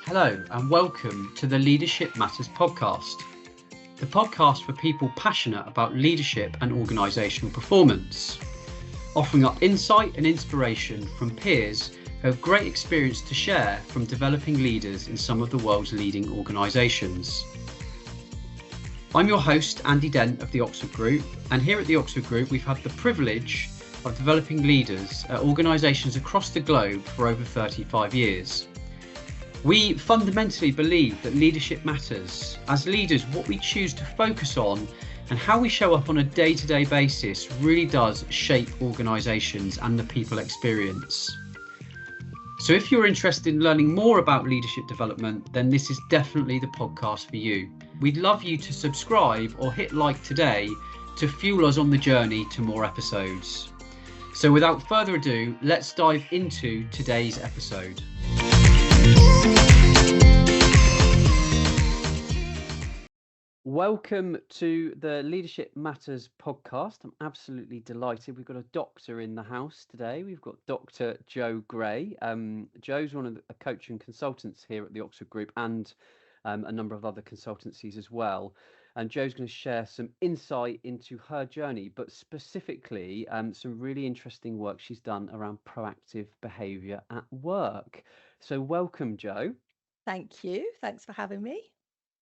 Hello and welcome to the Leadership Matters podcast, the podcast for people passionate about leadership and organisational performance, offering up insight and inspiration from peers who have great experience to share from developing leaders in some of the world's leading organisations. I'm your host, Andy Dent of the Oxford Group, and here at the Oxford Group we've had the privilege of developing leaders at organisations across the globe for over 35 years. We fundamentally believe that leadership matters. As leaders, what we choose to focus on and how we show up on a day-to-day basis really does shape organisations and the people experience. So if you're interested in learning more about leadership development, then this is definitely the podcast for you. We'd love you to subscribe or hit like today to fuel us on the journey to more episodes. So without further ado, let's dive into today's episode. Welcome to the Leadership Matters podcast. I'm absolutely delighted. We've got a doctor in the house today. We've got Dr. Joe Gray. Joe's one of the coaching consultants here at the Oxford Group and a number of other consultancies as well. And Joe's going to share some insight into her journey, but specifically some really interesting work she's done around proactive behaviour at work. So welcome, Joe. Thank you. Thanks for having me.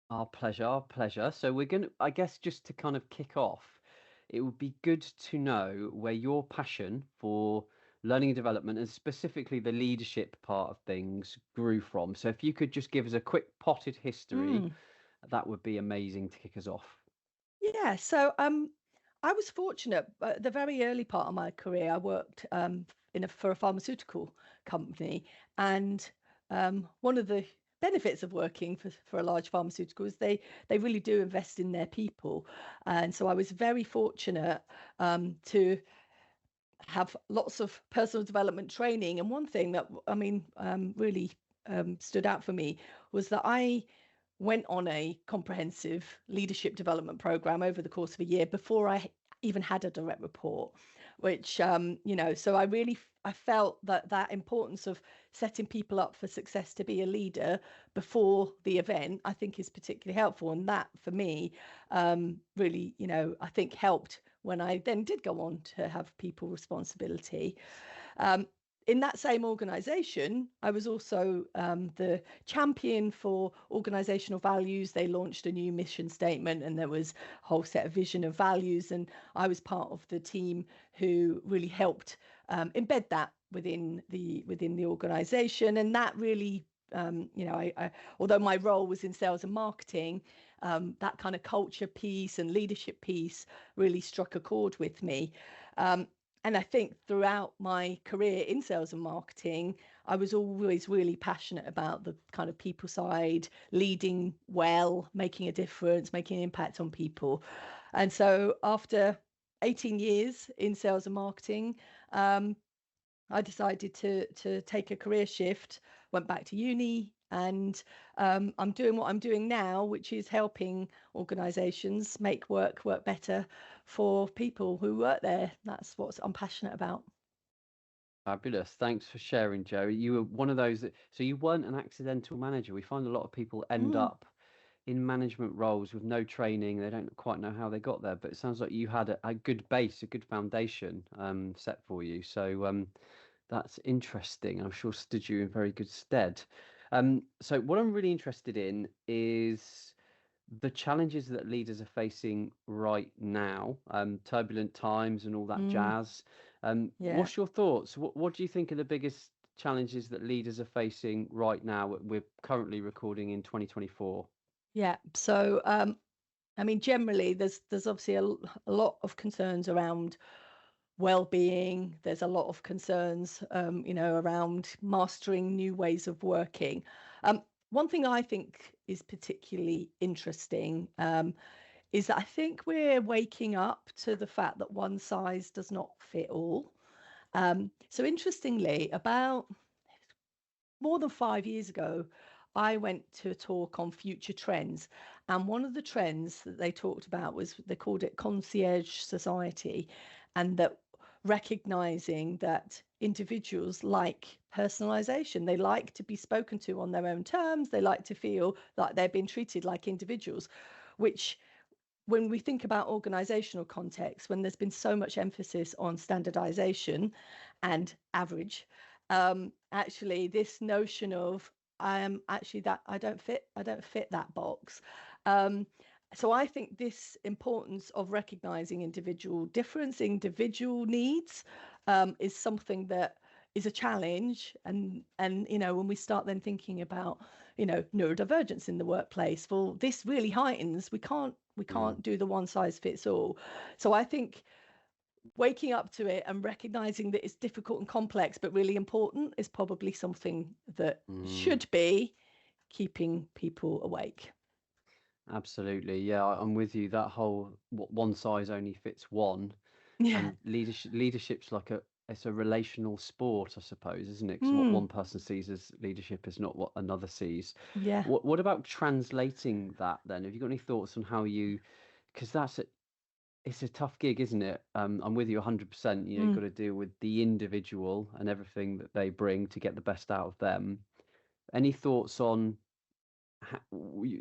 Our pleasure, our pleasure. So we're going to, I guess, just to kind of kick off, it would be good to know where your passion for learning and development and specifically the leadership part of things grew from. So if you could just give us a quick potted history, that would be amazing to kick us off. Yeah, so I was fortunate at the very early part of my career. I worked for a pharmaceutical company, and one of the benefits of working for a large pharmaceutical is they really do invest in their people, and so I was very fortunate to have lots of personal development training. And one thing that really stood out for me was that I went on a comprehensive leadership development program over the course of a year before I even had a direct report, which so I felt that importance of setting people up for success to be a leader before the event, I think, is particularly helpful. And that for me really, I think helped when I then did go on to have people responsibility. Um, in that same organization, I was also the champion for organizational values. They launched a new mission statement and there was a whole set of vision and values. And I was part of the team who really helped embed that within the organization. And that really, I although my role was in sales and marketing, that kind of culture piece and leadership piece really struck a chord with me. And I think throughout my career in sales and marketing, I was always really passionate about the kind of people side, leading well, making a difference, making an impact on people. And so after 18 years in sales and marketing, I decided to take a career shift, went back to uni, and I'm doing what I'm doing now, which is helping organisations make work better for people who work there. That's what I'm passionate about. Fabulous. Thanks for sharing, Joe. You were one of those so you weren't an accidental manager. We find a lot of people end Mm. up in management roles with no training. They don't quite know how they got there, but it sounds like you had a good base, a good foundation set for you. So that's interesting. I'm sure stood you in very good stead. So what I'm really interested in is the challenges that leaders are facing right now, turbulent times and all that Mm. jazz. Yeah. What's your thoughts? What do you think are the biggest challenges that leaders are facing right now? We're currently recording in 2024. Yeah. So generally there's obviously a lot of concerns around well-being. There's a lot of concerns around mastering new ways of working. One thing I think is particularly interesting is that I think we're waking up to the fact that one size does not fit all. So interestingly, about more than 5 years ago, I went to a talk on future trends. And one of the trends that they talked about was, they called it concierge society. And that recognizing that individuals like personalization. They like to be spoken to on their own terms. They like to feel like they're being treated like individuals, which, when we think about organizational context, when there's been so much emphasis on standardization and average, actually this notion of I am actually that I don't fit that box. Um, so I think this importance of recognizing individual difference, individual needs, is something that is a challenge. And when we start then thinking about neurodivergence in the workplace, well, this really heightens. We can't do the one size fits all. So I think waking up to it and recognizing that it's difficult and complex but really important is probably something that should be keeping people awake. Absolutely. Yeah, I'm with you. That whole one size only fits one. Yeah. And leadership's like it's a relational sport, I suppose, isn't it? Because what Mm. one person sees as leadership is not what another sees. Yeah. What about translating that then? Have you got any thoughts on how you, because it's a tough gig, isn't it? I'm with you 100%. You've got to deal with the individual and everything that they bring to get the best out of them. Any thoughts on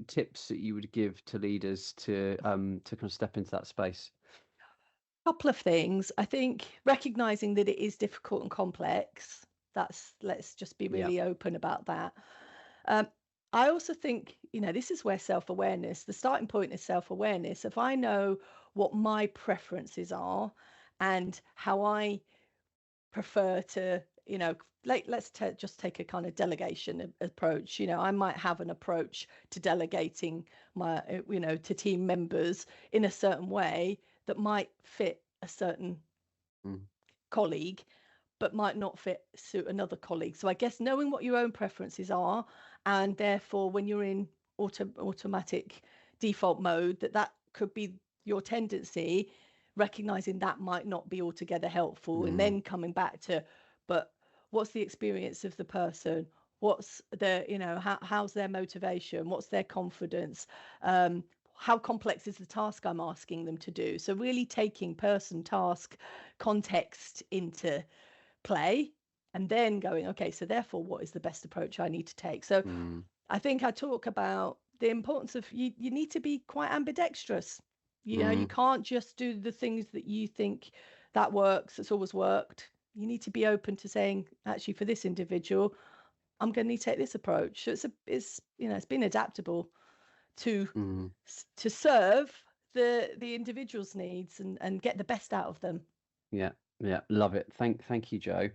tips that you would give to leaders to kind of step into that space? Couple of things. I think recognizing that it is difficult and complex. Let's just be Yeah. really open about that. I also think, this is where self-awareness, the starting point is self-awareness. If I know what my preferences are and how I prefer to, let's just take a kind of delegation approach. I might have an approach to delegating my, to team members in a certain way that might fit a certain colleague, but might not suit another colleague. So I guess knowing what your own preferences are, and therefore when you're in automatic default mode, that could be your tendency, recognizing that might not be altogether helpful, and then coming back to, but what's the experience of the person? What's how's their motivation? What's their confidence? How complex is the task I'm asking them to do? So really taking person, task, context into play, and then going, okay, so therefore what is the best approach I need to take? So I think I talk about the importance of you need to be quite ambidextrous. You can't just do the things that you think that works, it's always worked. You need to be open to saying, actually, for this individual, I'm going to need to take this approach. So it's been adaptable to serve the individual's needs and get the best out of them. Yeah, love it. Thank you, Joe.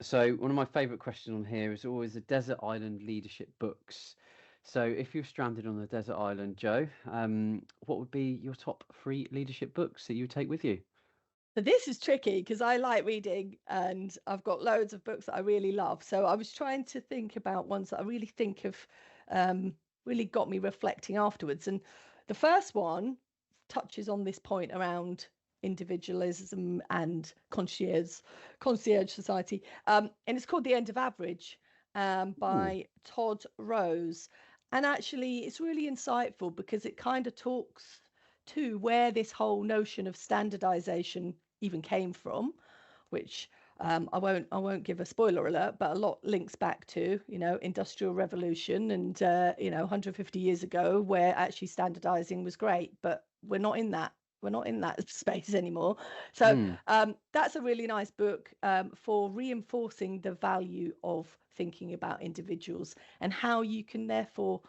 So one of my favorite questions on here is always the desert island leadership books. So if you're stranded on a desert island, Joe, what would be your top 3 leadership books that you would take with you? So this is tricky because I like reading and I've got loads of books that I really love. So I was trying to think about ones that I really think have really got me reflecting afterwards. And the first one touches on this point around individualism and concierge society. And it's called The End of Average, by Todd Rose. And actually, it's really insightful because it kind of talks to where this whole notion of standardization even came from, which I won't give a spoiler alert, but a lot links back to Industrial Revolution and 150 years ago, where actually standardizing was great, but we're not in that space anymore. So that's a really nice book for reinforcing the value of thinking about individuals and how you can therefore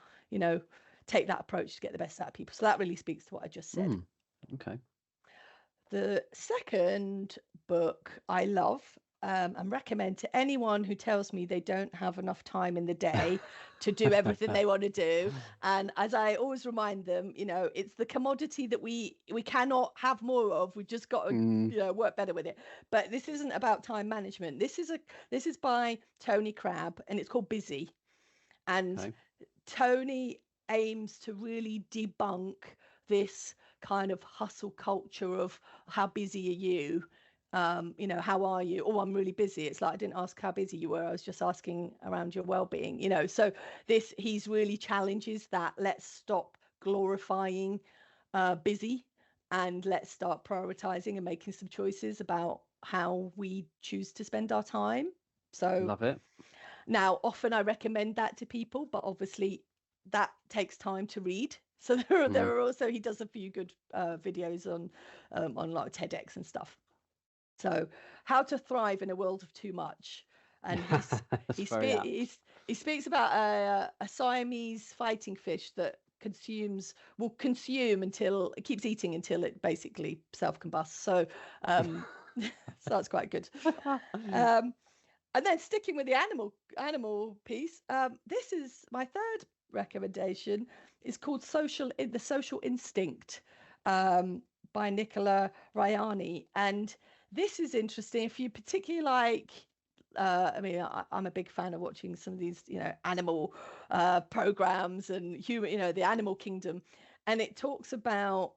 take that approach to get the best out of people. So that really speaks to what I just said. Okay. The second book I love and recommend to anyone who tells me they don't have enough time in the day to do everything they want to do. And as I always remind them, it's the commodity that we cannot have more of. We've just got to work better with it. But this isn't about time management. This is by Tony Crabb, and it's called Busy. And Tony aims to really debunk this kind of hustle culture of how busy are you? How are you? Oh, I'm really busy. It's like, I didn't ask how busy you were. I was just asking around your well-being, So he's really challenges that. Let's stop glorifying busy and let's start prioritizing and making some choices about how we choose to spend our time. So Love it. now, often I recommend that to people, but obviously that takes time to read. So there are also, he does a few good videos on like TEDx and stuff. So how to thrive in a world of too much. And he speaks about a Siamese fighting fish that will consume until it keeps eating until it basically self-combusts. So so that's quite good. And then sticking with the animal piece, this is my third recommendation. It's called The Social Instinct, by Nicola Rayani. And this is interesting if you particularly like. I mean, I'm a big fan of watching some of these, animal programs and human, the animal kingdom. And it talks about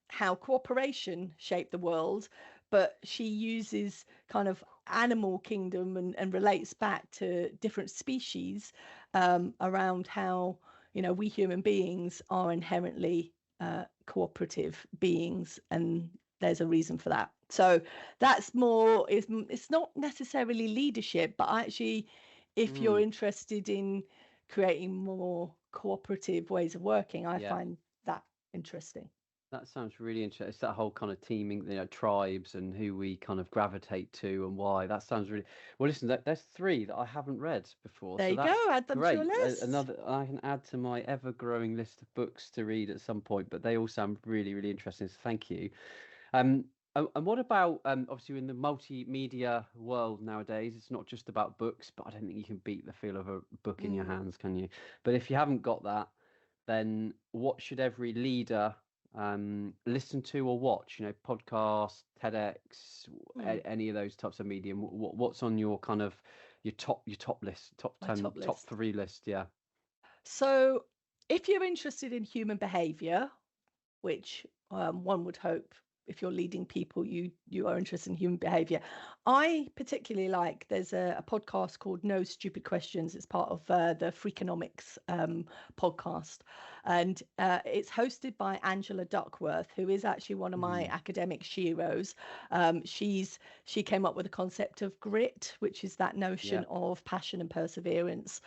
how cooperation shaped the world, but she uses kind of animal kingdom and relates back to different species around how we human beings are inherently cooperative beings, and there's a reason for that. So that's more it's not necessarily leadership, but actually if you're interested in creating more cooperative ways of working, I find that interesting. That sounds really interesting. It's that whole kind of teaming, tribes and who we kind of gravitate to and why. That sounds really well. Listen, there's three that I haven't read before, There so you that's go. Add them to your great. list. Another I can add to my ever-growing list of books to read at some point. But they all sound really, really interesting. So thank you. And what about obviously in the multimedia world nowadays, it's not just about books, but I don't think you can beat the feel of a book in your hands, can you? But if you haven't got that, then what should every leader listen to or watch? Podcast, TEDx, any of those types of medium. What's on your kind of your top list, top 10, top 3 list? Yeah. So if you're interested in human behavior, which one would hope if you're leading people, you are interested in human behavior. I particularly like, there's a podcast called No Stupid Questions. It's part of the Freakonomics podcast. And it's hosted by Angela Duckworth, who is actually one of my academic heroes. She came up with the concept of grit, which is that notion of passion and perseverance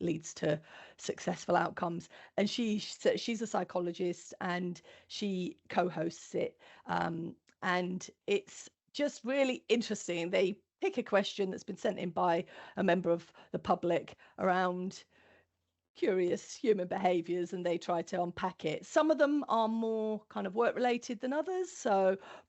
leads to successful outcomes. And she's a psychologist and she co-hosts it. And it's just really interesting. They pick a question that's been sent in by a member of the public around curious human behaviors, and they try to unpack it. Some of them are more kind of work related than others,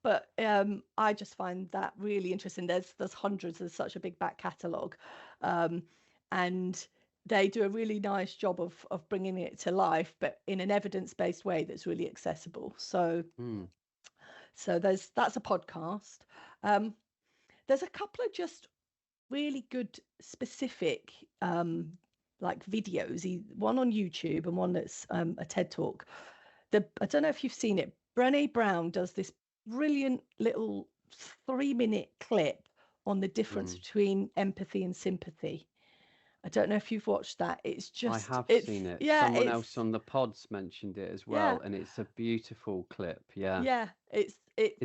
but I just find that really interesting. There's hundreds. There's such a big back catalogue, and they do a really nice job of bringing it to life, but in an evidence-based way that's really accessible. So that's a podcast. There's a couple of just really good specific like videos, one on YouTube and one that's a TED talk. I don't know if you've seen it. Brené Brown does this brilliant little 3-minute clip on the difference between empathy and sympathy. I don't know if you've watched that. It's just I have seen it. Yeah, someone else on the pods mentioned it as well, and it's a beautiful clip. Yeah, it's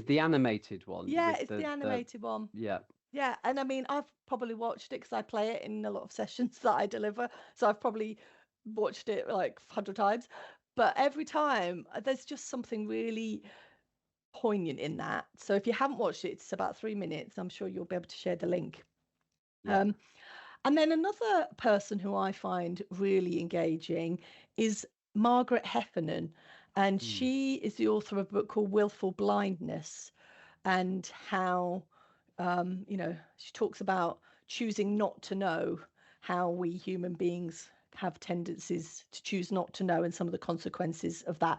the animated one. Yeah, it's the animated one. Yeah. Yeah, and I mean, I've probably watched it because I play it in a lot of sessions that I deliver. So I've probably watched it like 100 times. But every time there's just something really poignant in that. So if you haven't watched it, it's about 3 minutes. I'm sure you'll be able to share the link. Yeah. And then another person who I find really engaging is Margaret Heffernan. And she is the author of a book called Willful Blindness, and how she talks about choosing not to know, how we human beings have tendencies to choose not to know, and some of the consequences of that.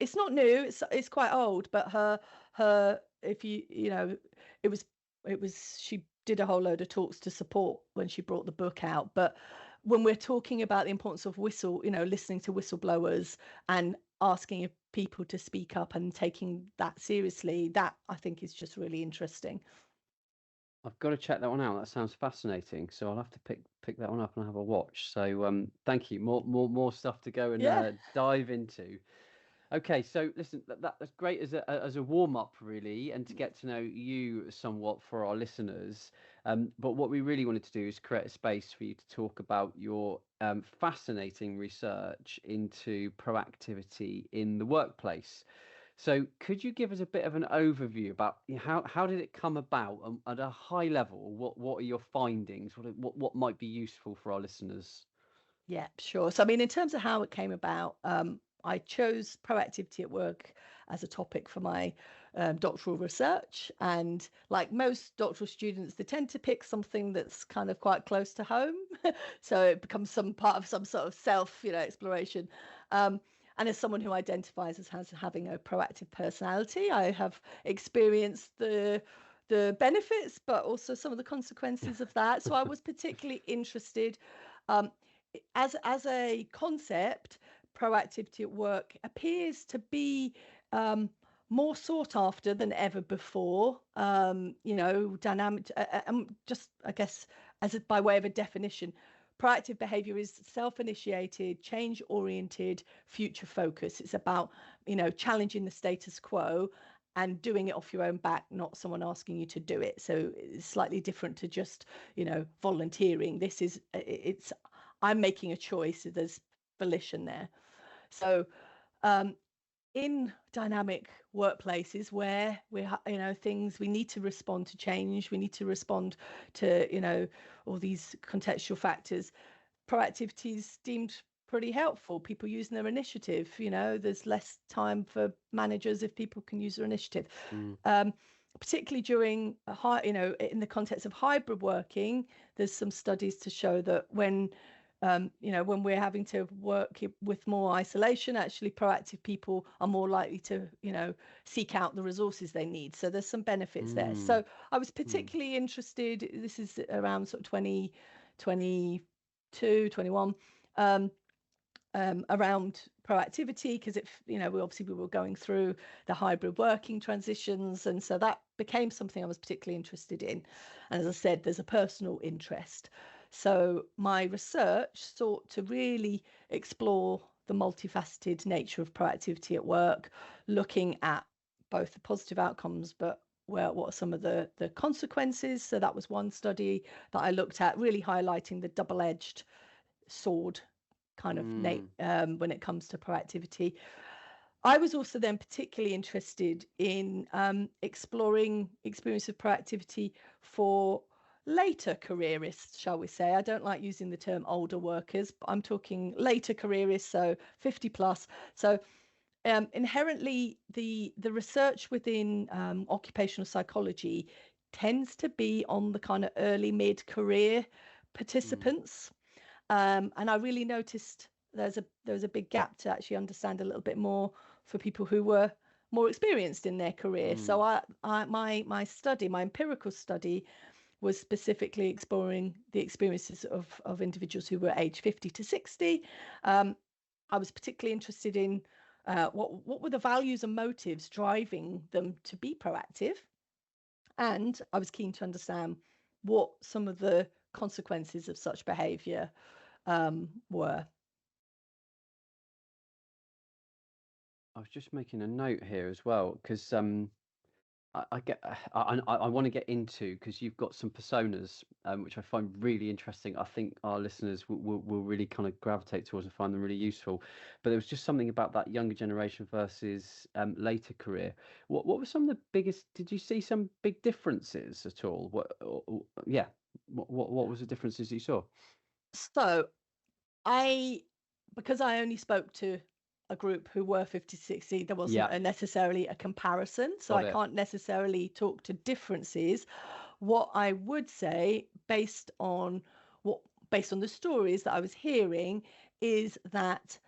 It's not new, it's quite old, but her if it was she did a whole load of talks to support when she brought the book out. But when we're talking about the importance of listening to whistleblowers and asking people to speak up and taking that seriously, that I think is just really interesting. I've got to check that one out. That sounds fascinating. So I'll have to pick that one up and have a watch. So thank you. More stuff to go and dive into. Okay, so listen, that's great as a warm up, really, and to get to know you somewhat for our listeners. But what we really wanted to do is create a space for you to talk about your fascinating research into proactivity in the workplace. So, could you give us a bit of an overview about how did it come about, at a high level? What are your findings? What might be useful for our listeners? Yeah, sure. So, I mean, in terms of how it came about, I chose proactivity at work as a topic for my doctoral research. And like most doctoral students, they tend to pick something that's kind of quite close to home. So it becomes some part of some sort of self, exploration. Um, and as someone who identifies as having a proactive personality, I have experienced the benefits, but also some of the consequences of that. So I was particularly interested. Um, as a concept, proactivity at work appears to be more sought after than ever before. Dynamic. Just I guess by way of a definition, proactive behavior is self-initiated, change-oriented, future-focused. It's about challenging the status quo and doing it off your own back, not someone asking you to do it. So it's slightly different to just volunteering. It's I'm making a choice. There's volition there. So um, in dynamic workplaces where things, we need to respond to change, we need to respond to all these contextual factors. Proactivity is deemed pretty helpful. People using their initiative. There's less time for managers if people can use their initiative. Mm, Um, Particularly during in the context of hybrid working, there's some studies to show that when we're having to work with more isolation, actually proactive people are more likely to, seek out the resources they need. So there's some benefits there. mm, So I was mm, particularly interested, this is around sort of 2022, 21, around proactivity, because we were going through the hybrid working transitions, and so that became something I was particularly interested in. And as I said, there's a personal interest. So my research sought to really explore the multifaceted nature of proactivity at work, looking at both the positive outcomes, but what are some of the consequences. So that was one study that I looked at, really highlighting the double-edged sword kind of mm, when it comes to proactivity. I was also then particularly interested in exploring experience of proactivity for later careerists, shall we say. I don't like using the term older workers, but I'm talking later careerists, so 50 plus. So inherently, the research within occupational psychology tends to be on the kind of early mid-career mm, participants. And I really noticed there was a big gap to actually understand a little bit more for people who were more experienced in their career. So mm. my study, my empirical study, was specifically exploring the experiences of individuals who were aged 50 to 60. I was particularly interested in what were the values and motives driving them to be proactive, and I was keen to understand what some of the consequences of such behaviour were. I was just making a note here as well because I get I want to get into because you've got some personas which I find really interesting. I think our listeners will really kind of gravitate towards and find them really useful. But there was just something about that younger generation versus later career. What were some of the biggest? Did you see some big differences at all? Yeah. What was the differences you saw? So I, because I only spoke to a group who were 50, 60, there wasn't Yeah, necessarily a comparison. So got I it. can't necessarily talk to differences. What I would say, based on the stories that I was hearing, is that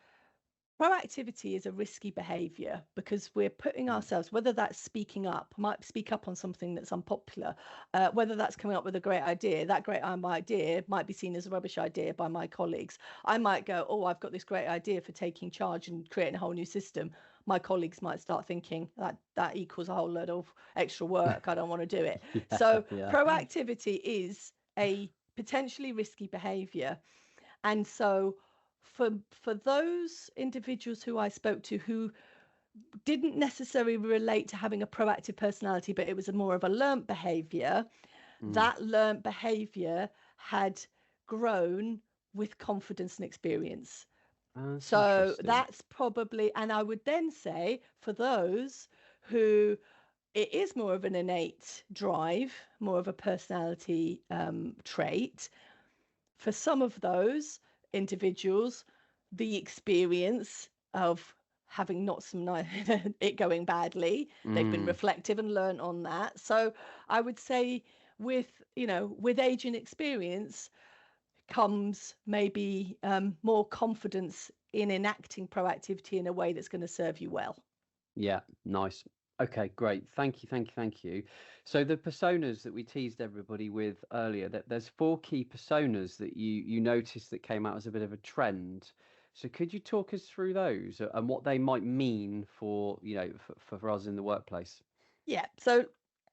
proactivity is a risky behavior because we're putting Mm, ourselves, whether that's speaking up, might speak up on something that's unpopular, whether that's coming up with a great idea, that great idea might be seen as a rubbish idea by my colleagues. I might go, oh, I've got this great idea for taking charge and creating a whole new system. My colleagues might start thinking that equals a whole load of extra work. I don't want to do it. yeah, So yeah. proactivity is a potentially risky behavior. And so for those individuals who I spoke to who didn't necessarily relate to having a proactive personality, but it was more of a learnt behaviour. That learnt behaviour had grown with confidence and experience. That's So interesting. that's probably, and I would then say for those who it is more of an innate drive, more of a personality trait, for some of those individuals, the experience of having not some it going badly, they've been reflective and learnt on that. So I would say with, with age and experience comes maybe more confidence in enacting proactivity in a way that's going to serve you well. Yeah, nice. Okay, great. Thank you. So the personas that we teased everybody with earlier, that there's 4 key personas that you noticed that came out as a bit of a trend. So could you talk us through those and what they might mean for, for us in the workplace? Yeah. So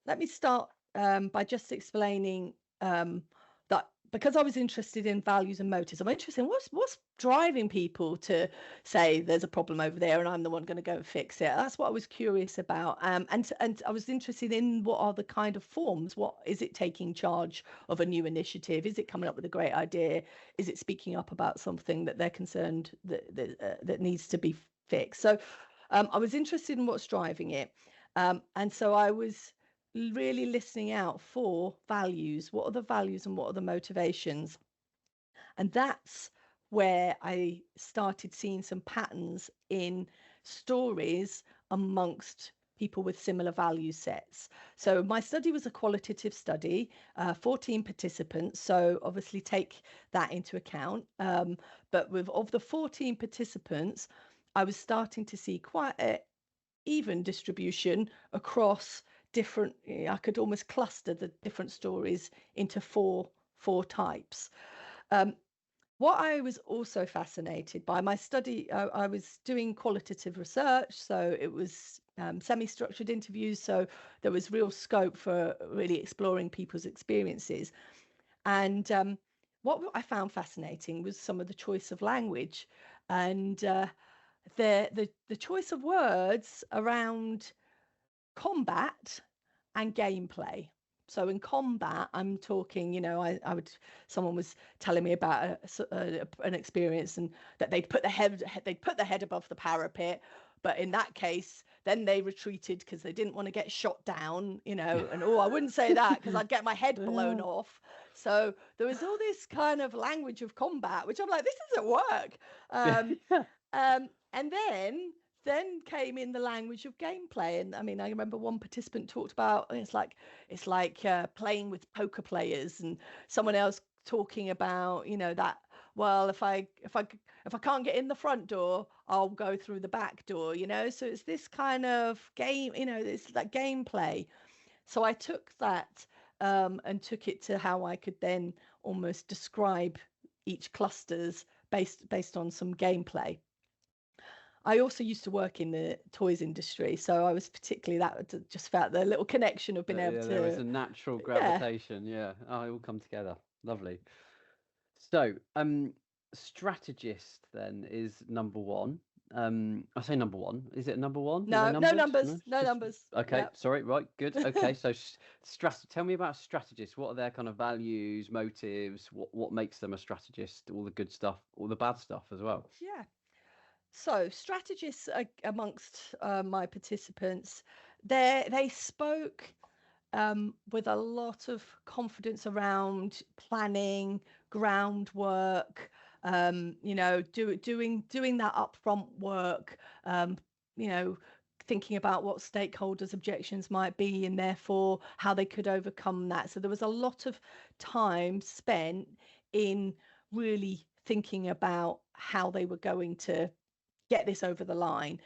let me start by just explaining that because I was interested in values and motives, I'm interested in what's driving people to say there's a problem over there and I'm the one going to go and fix it. That's what I was curious about. And I was interested in what are the kind of forms. What is it taking charge of a new initiative? Is it coming up with a great idea? Is it speaking up about something that they're concerned that needs to be fixed? So I was interested in what's driving it. And so I was really listening out for values. What are the values and what are the motivations? And that's where I started seeing some patterns in stories amongst people with similar value sets. So my study was a qualitative study, 14 participants. So obviously take that into account. But of the 14 participants, I was starting to see quite a even distribution across different. I could almost cluster the different stories into four types. Um, what I was also fascinated by my study, I was doing qualitative research, so it was semi-structured interviews, so there was real scope for really exploring people's experiences. And what I found fascinating was some of the choice of language, and the choice of words around combat and gameplay. So in combat, I'm talking, someone was telling me about an experience and that they'd put the head above the parapet, but in that case, then they retreated because they didn't want to get shot down, and I wouldn't say that because I'd get my head blown off. So there was all this kind of language of combat, which I'm like, this doesn't work. And then came in the language of gameplay. And I mean, I remember one participant talked about it's like playing with poker players, and someone else talking about that. Well, if I can't get in the front door, I'll go through the back door. So it's this kind of game. It's like gameplay. So I took that and took it to how I could then almost describe each clusters based on some gameplay. I also used to work in the toys industry, so I was particularly just felt the little connection of being able to. There was a natural Yeah. gravitation. Yeah. Oh, it all come together. Lovely. So, strategist then is number one. I say number one. Is it number one? Are they No numbered? numbers, no Just numbers. okay. Yeah. Sorry. Right. Good. Okay. So, tell me about strategists. What are their kind of values, motives? What makes them a strategist? All the good stuff, all the bad stuff as well. Yeah. So strategists amongst my participants, they spoke with a lot of confidence around planning, groundwork, doing that upfront work, um, you know, thinking about what stakeholders' objections might be and therefore how they could overcome that. So there was a lot of time spent in really thinking about how they were going to get this over the line.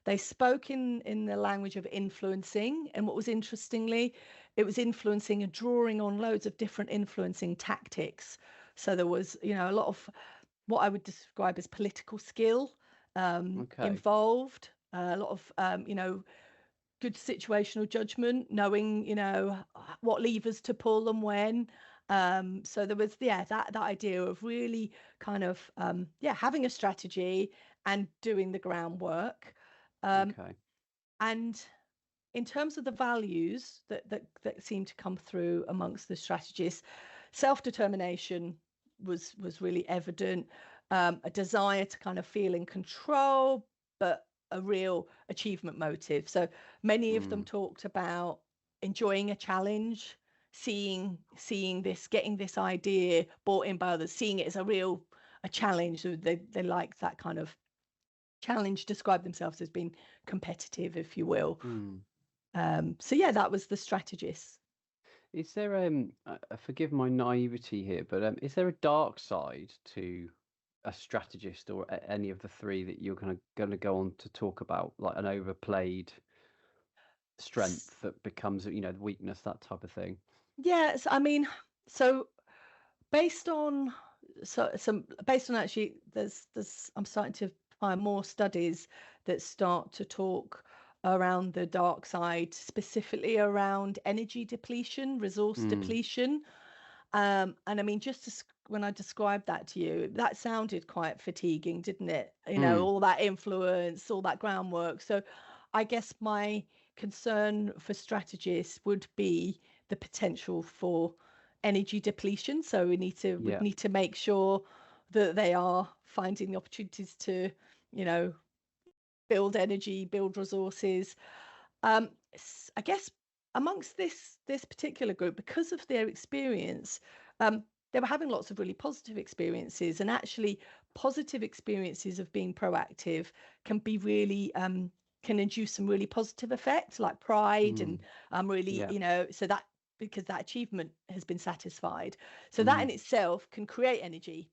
They spoke in the language of influencing, and what was interestingly, it was influencing and drawing on loads of different influencing tactics. So there was, a lot of what I would describe as political skill Okay. involved, a lot of, good situational judgment, knowing, what levers to pull and when. So there was, that idea of really kind of, having a strategy and doing the groundwork. Okay. And in terms of the values that seem to come through amongst the strategists, self-determination was really evident, a desire to kind of feel in control, but a real achievement motive. So many of them talked about enjoying a challenge, seeing this, getting this idea bought in by others, seeing it as a challenge. So they like that kind of challenge, describe themselves as being competitive, if you will. So yeah, that was the strategist. Is there forgive my naivety here, but is there a dark side to a strategist or any of the three that you're going to go on to talk about, like an overplayed strength that becomes, the weakness, that type of thing? Yes, I mean, so based on based on actually, there's I'm starting to find more studies that start to talk around the dark side, specifically around energy depletion, resource depletion. And I mean, when I described that to you, that sounded quite fatiguing, didn't it? All that influence, all that groundwork. So I guess my concern for strategists would be the potential for energy depletion. So we'd need to make sure that they are finding the opportunities to, you know, build energy, build resources. I guess amongst this particular group, because of their experience, they were having lots of really positive experiences, and actually, positive experiences of being proactive can be really can induce some really positive effects, like pride and really, so that because that achievement has been satisfied, so that in itself can create energy.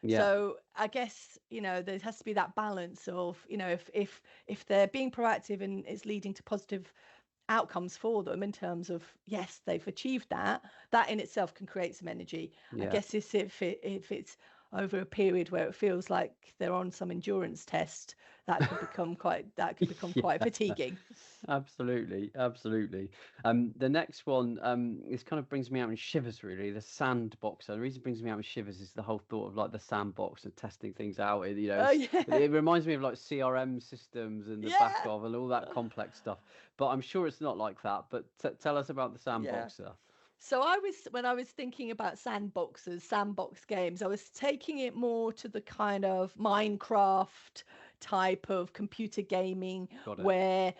So I guess, there has to be that balance of, if they're being proactive and it's leading to positive outcomes for them in terms of, yes, they've achieved that in itself can create some energy. I guess if it's over a period where it feels like they're on some endurance test, that could become quite fatiguing. Absolutely. The next one, this kind of brings me out in shivers, really. The sandboxer. The reason it brings me out in shivers is the whole thought of like the sandbox and testing things out. Oh yeah. It reminds me of like CRM systems and the back Yeah. of and all that complex stuff. But I'm sure it's not like that. But tell us about the Yeah. sandboxer. So when I was thinking about sandbox games, I was taking it more to the kind of Minecraft type of computer gaming Got it.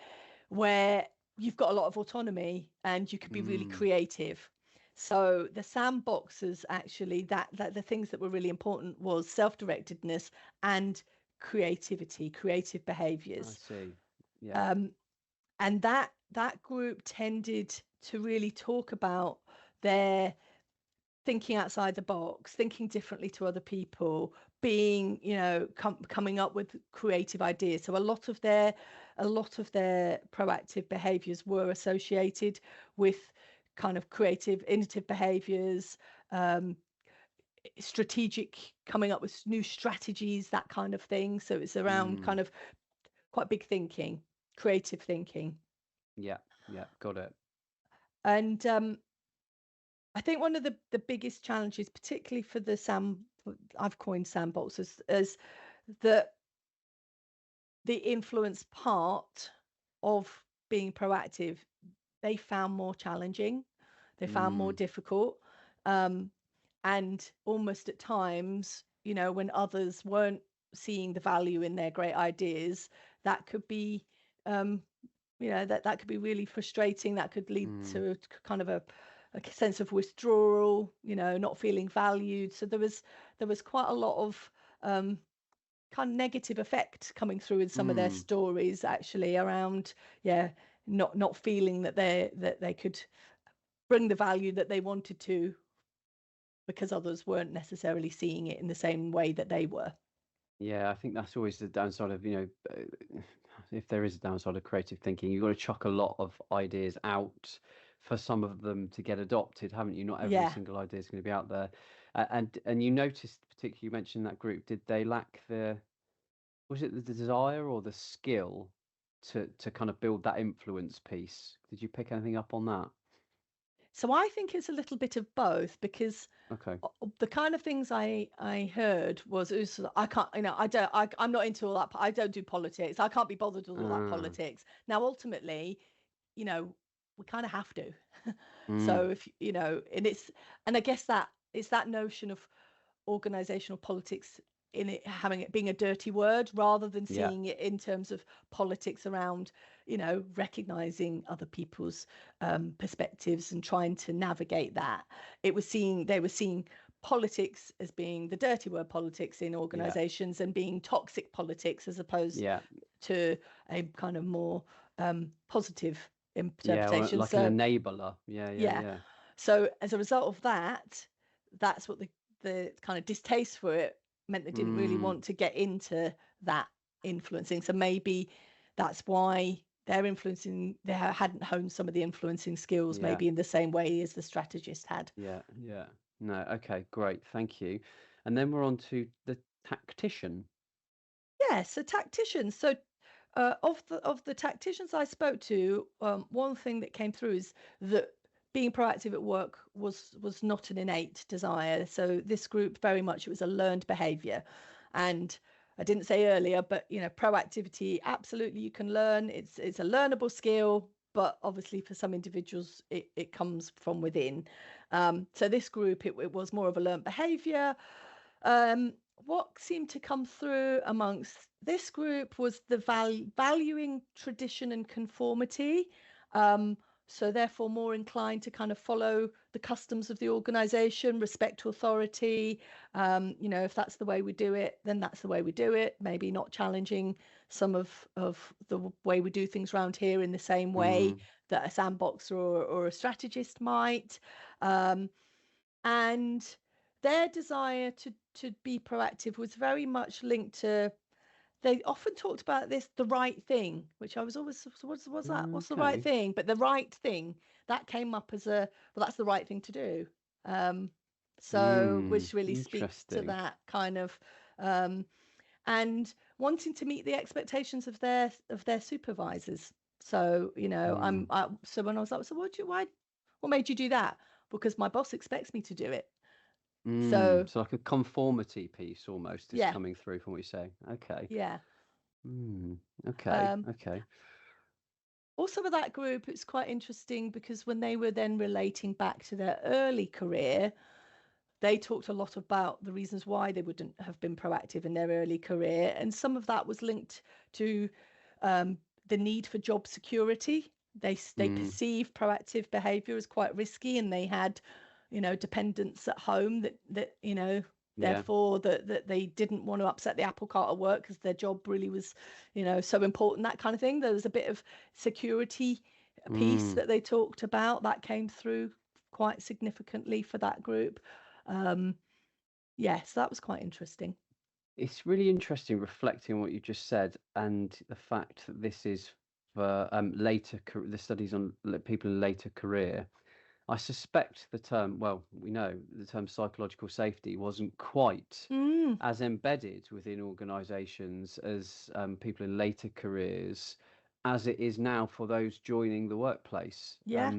where you've got a lot of autonomy and you could be really creative. So the sandboxes actually, that the things that were really important was self-directedness and creativity, creative I behaviors. see. Yeah. And that group tended to really talk about their thinking outside the box, thinking differently to other people, being, coming up with creative ideas. So a lot of their proactive behaviors were associated with kind of creative, innovative behaviors, strategic, coming up with new strategies, that kind of thing. So it's around kind of quite big thinking, creative thinking. Yeah. Got it. And I think one of the biggest challenges, particularly for I've coined sandboxes, is that the influence part of being proactive, they found more challenging, they found more difficult, um, and almost at times, when others weren't seeing the value in their great ideas, that could be, um, that could be really frustrating. That could lead to kind of a sense of withdrawal, not feeling valued. So there was quite a lot of kind of negative effect coming through in some of their stories, actually, around, yeah, not feeling that they could bring the value that they wanted to, because others weren't necessarily seeing it in the same way that they were. Yeah, I think that's always the downside of, if there is a downside of creative thinking, you've got to chuck a lot of ideas out for some of them to get adopted, haven't you? Not every Yeah. single idea is going to be out there. And you noticed, particularly you mentioned that group, did they lack was it the desire or the skill to kind of build that influence piece? Did you pick anything up on that? So I think it's a little bit of both, because Okay. the kind of things I heard was I can't, I'm not into all that. I don't do politics. I can't be bothered with all that Ah. politics. Now, ultimately, we kind of have to. Mm. So if and I guess that it's that notion of organizational politics in it having it being a dirty word, rather than Yeah. seeing it in terms of politics around recognizing other people's perspectives and trying to navigate that. They were seeing politics as being the dirty word politics in Yeah. organizations, and being toxic politics, as opposed Yeah. to a kind of more positive Yeah. Or interpretation. like an So enabler. Yeah. Yeah. yeah. Yeah. So as a result of that, that's what the kind of distaste for it meant. They didn't really Mm. want to get into that influencing. So maybe that's why they hadn't honed some of the influencing skills, Yeah. maybe in the same way as the strategist had. Yeah. Yeah. No. Okay. Great. Thank you. And then we're on to the tactician. Yeah, so tacticians. So of the tacticians I spoke to, one thing that came through is that being proactive at work was not an innate desire. So this group, very much, it was a learned behavior. And I didn't say earlier, but proactivity, absolutely, you can learn. It's a learnable skill, but obviously for some individuals it comes from within. So this group, it was more of a learned behavior. um, what seemed to come through amongst this group was the valuing tradition and conformity. Um, so therefore more inclined to kind of follow the customs of the organization, respect to authority. If that's the way we do it, then that's the way we do it. Maybe not challenging some of the way we do things around here in the same way Mm. that a sandboxer or a strategist might. Um, and their desire to be proactive was very much linked to, they often talked about this, the right thing, which I was always, so what's that, what's the right Okay. thing? But the right thing, that came up as a, well, that's the right thing to do. um so Mm. which really speaks to Interesting. that kind of, um and wanting to meet the expectations of their supervisors. So Mm. so when I was like, so what made you do that? Because my boss expects me to do it. So So like a conformity piece almost is yeah, coming through from what you say. Okay. yeah. Mm. Okay. Um, Okay. Also with that group, it's quite interesting because when they were then relating back to their early career, they talked a lot about the reasons why they wouldn't have been proactive in their early career, and some of that was linked to um, the need for job security. They Mm. perceived proactive behaviour as quite risky, and they had dependents at home that Yeah. therefore that they didn't want to upset the apple cart at work because their job really was so important, that kind of thing. There was a bit of security piece Mm. that they talked about that came through quite significantly for that group. um yes, that was quite interesting. It's really interesting reflecting on what you just said and the fact that this is for the studies on people in later career. I suspect the term, well, we know the term psychological safety wasn't quite Mm, as embedded within organisations as people in later careers as it is now for those joining the workplace. yeah.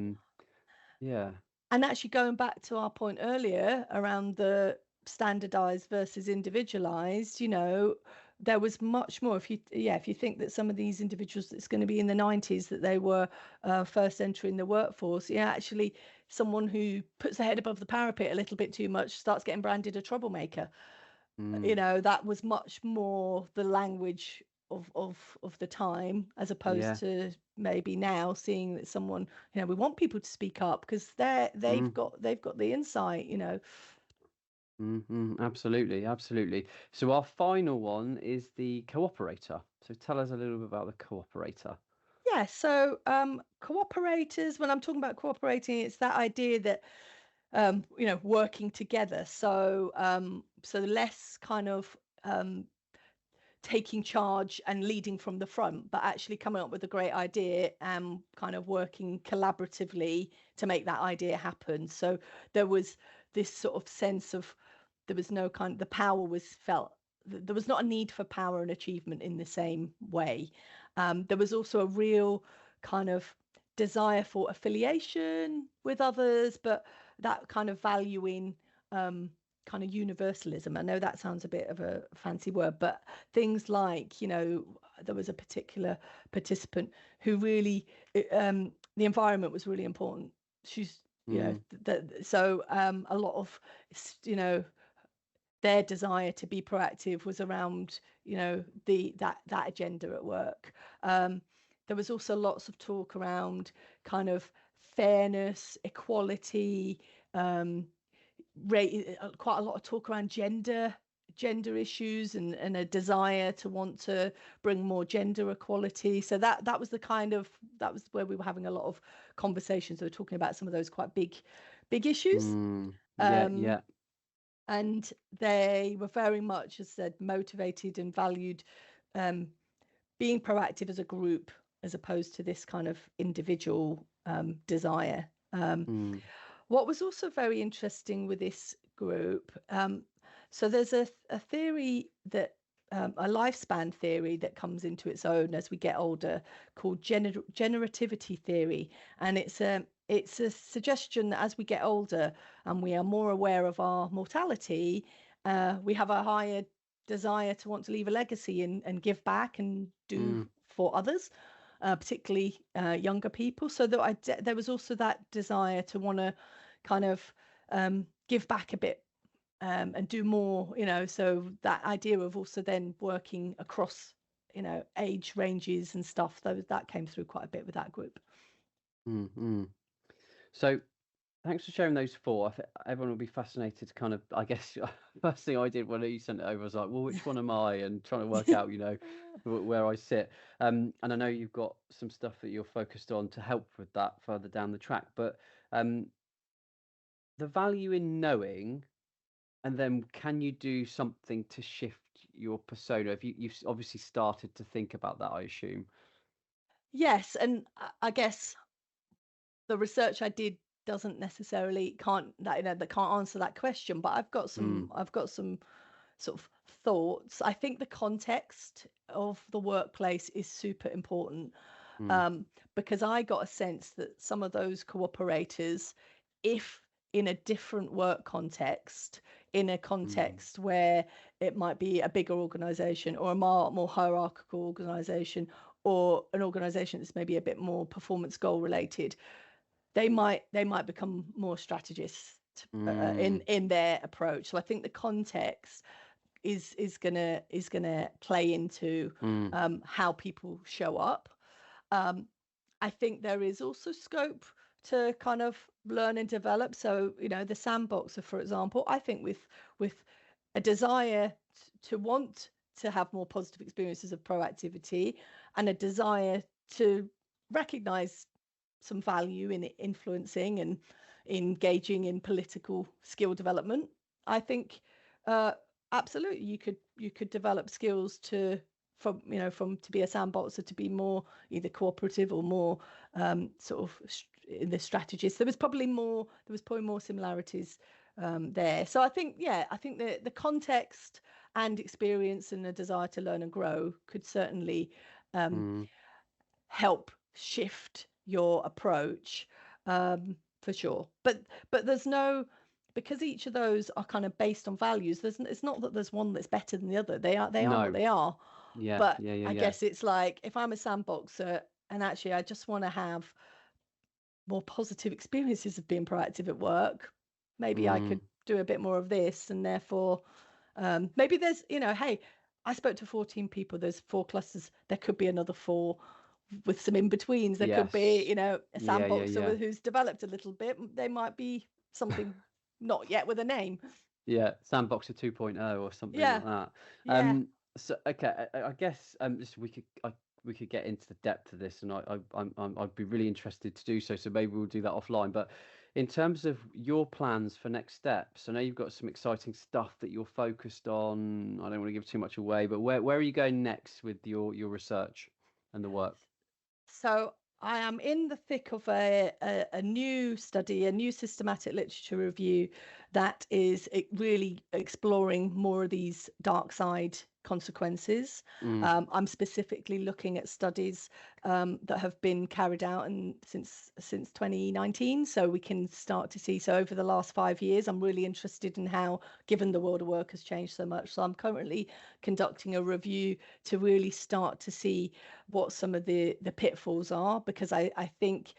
Yeah. And actually, going back to our point earlier around the standardized versus individualized, there was much more. If you think that some of these individuals that's going to be in the 90s, that they were first entering the workforce, yeah, actually, someone who puts their head above the parapet a little bit too much starts getting branded a troublemaker. Mm. That was much more the language of the time, as opposed Yeah. to maybe now seeing that someone, we want people to speak up because they've Mm. got the insight. Absolutely, absolutely. So our final one is the cooperator. So tell us a little bit about the cooperator. Yeah, so cooperators, when I'm talking about cooperating, it's that idea that working together. So less kind of taking charge and leading from the front, but actually coming up with a great idea and kind of working collaboratively to make that idea happen. So there was this sort of sense of, there was no kind, the power was felt. There was not a need for power and achievement in the same way. There was also a real kind of desire for affiliation with others, but that kind of valuing kind of universalism. I know that sounds a bit of a fancy word, but things like, you know, there was a particular participant who really, the environment was really important. She's, you know, so a lot of, you know, their desire to be proactive was around, you know, that agenda at work. There was also lots of talk around kind of fairness, equality, quite a lot of talk around gender issues, and a desire to want to bring more gender equality. So that was that was where we were having a lot of conversations. We were talking about some of those quite big issues. Yeah. And they were very much, as said, motivated and valued being proactive as a group, as opposed to this kind of individual desire. What was also very interesting with this group, so there's a theory that a lifespan theory that comes into its own as we get older, called generativity theory, and it's a suggestion that as we get older and we are more aware of our mortality, we have a higher desire to want to leave a legacy and give back and do for others, particularly younger people. So that there was also that desire to want to kind of give back a bit and do more, you know. So that idea of also then working across, you know, age ranges and stuff, that came through quite a bit with that group. So thanks for sharing those four. Everyone will be fascinated to kind of, I guess, first thing I did when you sent it over, I was like, well, which one am I? And trying to work out, you know, where I sit. And I know you've got some stuff that you're focused on to help with that further down the track. But the value in knowing, and then can you do something to shift your persona? If you've obviously started to think about that, I assume. Yes, and I guess the research I did doesn't necessarily can't answer that question, but I've got some sort of thoughts. I think the context of the workplace is super important, because I got a sense that some of those cooperators, if in a different work context, in a context where it might be a bigger organization or a more hierarchical organization, or an organization that's maybe a bit more performance goal related, they might become more strategists in their approach. So I think the context is gonna play into how people show up. I think there is also scope to kind of learn and develop. So, you know, the sandboxer, for example, I think with a desire to want to have more positive experiences of proactivity, and a desire to recognize some value in influencing and engaging in political skill development, I think absolutely you could develop skills to be a sandboxer, to be more either cooperative or more sort of in the strategist. There was probably more similarities there. So I think the context and experience and the desire to learn and grow could certainly help shift your approach, for sure. But there's no, because each of those are kind of based on values. It's not that there's one that's better than the other. They are what they are. Yeah. But I guess it's like, if I'm a sandboxer and actually I just want to have more positive experiences of being proactive at work, maybe I could do a bit more of this, and therefore maybe there's, you know, hey, I spoke to 14 people, there's 4 clusters, there could be another 4 with some in-betweens. There could be, you know, a sandboxer who's developed a little bit. They might be something not yet with a name. Yeah, Sandboxer 2.0 or something like that. So okay, I guess we could get into the depth of this, and I'd be really interested to do so. So maybe we'll do that offline. But in terms of your plans for next steps, I know you've got some exciting stuff that you're focused on. I don't want to give too much away, but where are you going next with your research and the work? So I am in the thick of a new study, a new systematic literature review that is really exploring more of these dark side consequences. I'm specifically looking at studies that have been carried out since 2019, so we can start to see. So over the last 5 years, I'm really interested in how, given the world of work has changed so much. So I'm currently conducting a review to really start to see what some of the pitfalls are, because I think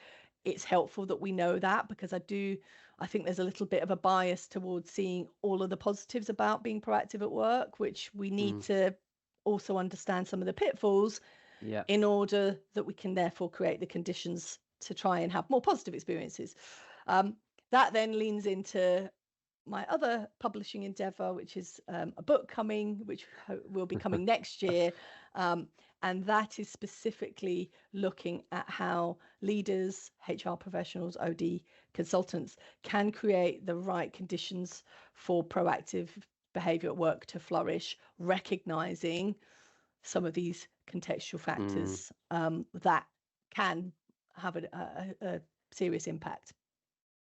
it's helpful that we know that, because I think there's a little bit of a bias towards seeing all of the positives about being proactive at work, which we need to also understand some of the pitfalls in order that we can therefore create the conditions to try and have more positive experiences. That then leans into my other publishing endeavor, which is a book coming, which will be coming next year. And that is specifically looking at how leaders, HR professionals, OD consultants can create the right conditions for proactive behavior at work to flourish, recognizing some of these contextual factors that can have a serious impact.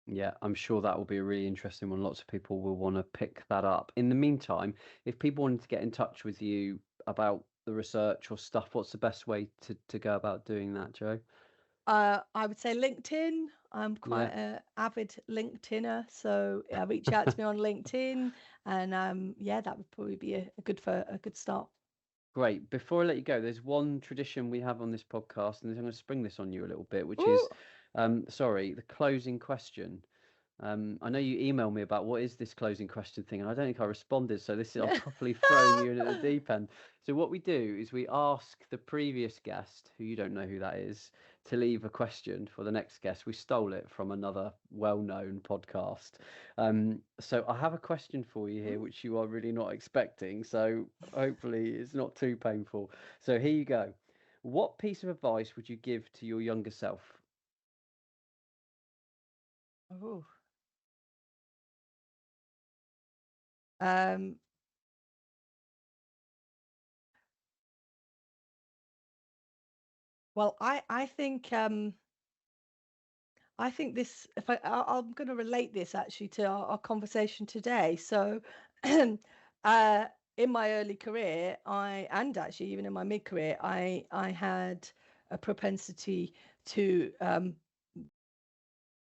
Yeah, I'm sure that will be a really interesting one. Lots of people will want to pick that up. In the meantime, if people wanted to get in touch with you about the research or stuff, what's the best way to go about doing that, Joe? I would say LinkedIn. I'm quite an avid LinkedIner, so reach out to me on LinkedIn, and that would probably be a good start. Great. Before I let you go, there's one tradition we have on this podcast, and I'm going to spring this on you a little bit, which is, the closing question. I know you emailed me about what is this closing question thing, and I don't think I responded. So I'm properly throwing you in at the deep end. So what we do is we ask the previous guest, who you don't know who that is, to leave a question for the next guest. We stole it from another well-known podcast. So I have a question for you here, which you are really not expecting. So hopefully it's not too painful. So here you go. What piece of advice would you give to your younger self? Oh. Well, I think this. I'm going to relate this actually to our conversation today. So, in my early career, and actually even in my mid-career, I had a propensity to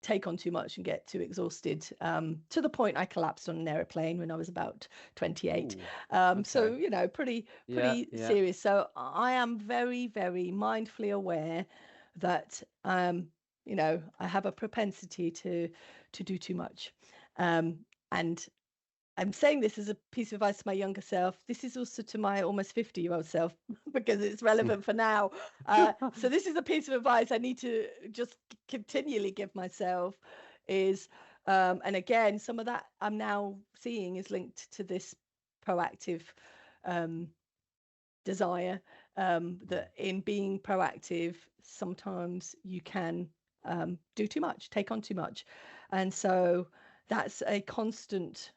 take on too much and get too exhausted, to the point I collapsed on an aeroplane when I was about 28. Okay. So pretty serious. So I am very, very mindfully aware that I have a propensity to do too much, and I'm saying this as a piece of advice to my younger self. This is also to my almost 50-year-old self, because it's relevant for now. So this is a piece of advice I need to just continually give myself is, and again, some of that I'm now seeing is linked to this proactive desire, that in being proactive, sometimes you can do too much, take on too much. And so that's a constant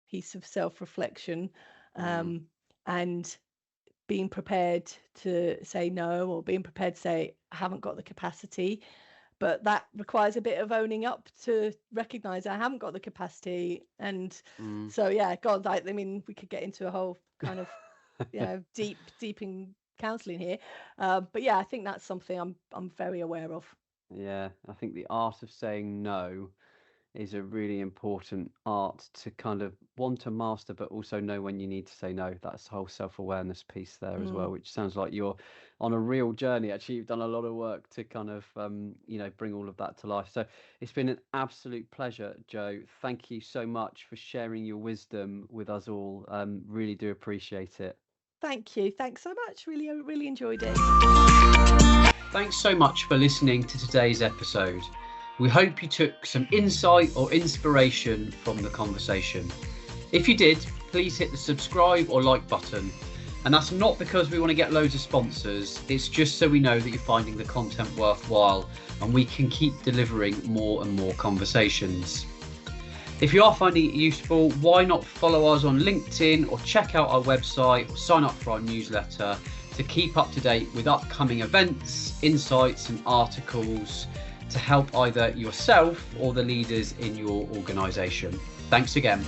piece of self-reflection, and being prepared to say no, or being prepared to say I haven't got the capacity. But that requires a bit of owning up to recognize I haven't got the capacity. And so God, I mean, we could get into a whole kind of deep in counseling here, but I think that's something I'm very aware of. I think the art of saying no is a really important art to kind of want to master, but also know when you need to say no. That's the whole self-awareness piece there as well, which sounds like you're on a real journey. Actually, you've done a lot of work to kind of bring all of that to life. So it's been an absolute pleasure, Joe. Thank you so much for sharing your wisdom with us all. Really do appreciate it. Thank you. Thanks so much. Really enjoyed it. Thanks so much for listening to today's episode. We hope you took some insight or inspiration from the conversation. If you did, please hit the subscribe or like button. And that's not because we want to get loads of sponsors, it's just so we know that you're finding the content worthwhile and we can keep delivering more and more conversations. If you are finding it useful, why not follow us on LinkedIn or check out our website or sign up for our newsletter to keep up to date with upcoming events, insights and articles to help either yourself or the leaders in your organisation. Thanks again.